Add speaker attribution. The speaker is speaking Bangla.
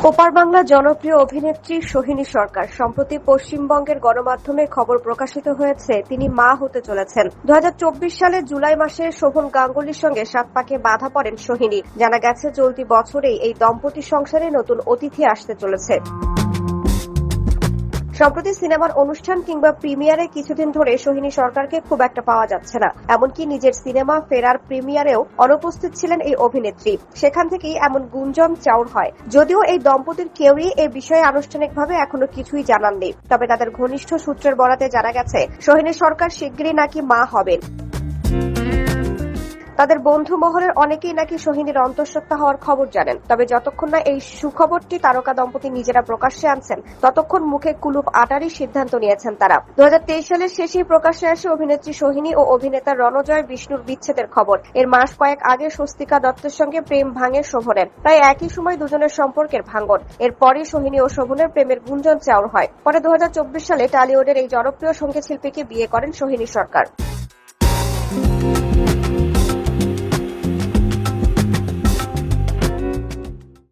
Speaker 1: ওপার বাংলা জনপ্রিয় অভিনেত্রী সোহিনী সরকার সম্প্রতি পশ্চিমবঙ্গের গণমাধ্যমে খবর প্রকাশিত হয়েছে তিনি মা হতে চলেছেন। 2024 সালের জুলাই মাসে শোভন গাঙ্গুলির সঙ্গে সাত পাকে বাঁধা পড়েন সোহিনী। জানা গেছে চলতি বছরেই এই দম্পতির সংসারে নতুন অতিথি আসতে চলেছে। সম্প্রতি সিনেমার অনুষ্ঠান কিংবা প্রিমিয়ারে কিছুদিন ধরে সোহিনী সরকারকে খুব একটা পাওয়া যাচ্ছে না। এমনকি নিজের সিনেমা ফেরার প্রিমিয়ারেও অনুপস্থিত ছিলেন এই অভিনেত্রী। সেখান থেকেই এমন গুঞ্জন চাউর হয়। যদিও এই দম্পতির কেউই এ বিষয়ে আনুষ্ঠানিকভাবে এখনো কিছুই জানাননি, তবে তাদের ঘনিষ্ঠ সূত্রের বরাতে জানা গেছে সোহিনী সরকার শিগগিরই নাকি মা হবেন। তাদের বন্ধু মহলের অনেকেই নাকি সোহিনীর অন্তঃসত্ত্বা হওয়ার খবর জানেন। তবে যতক্ষণ না এই সুখবরটি তারকা দম্পতি নিজেরা প্রকাশ্যে আনছেন, ততক্ষণ মুখে কুলুপ আটারই সিদ্ধান্ত নিয়েছেন তারা। 2023 সালের শেষেই প্রকাশ্যে আসে অভিনেত্রী সোহিনী ও অভিনেতা রণজয় বিষ্ণুর বিচ্ছেদের খবর। এর মাস কয়েক আগে স্বস্তিকা দত্তের সঙ্গে প্রেম ভাঙে শোভনের। প্রায় একই সময় দুজনের সম্পর্কের ভাঙন। এরপরই সোহিনী ও শোভনের প্রেমের গুঞ্জন চাউর হয়। পরে 2024 সালে টলিউডের এই জনপ্রিয় সঙ্গীত শিল্পীকে বিয়ে করেন সোহিনী সরকার।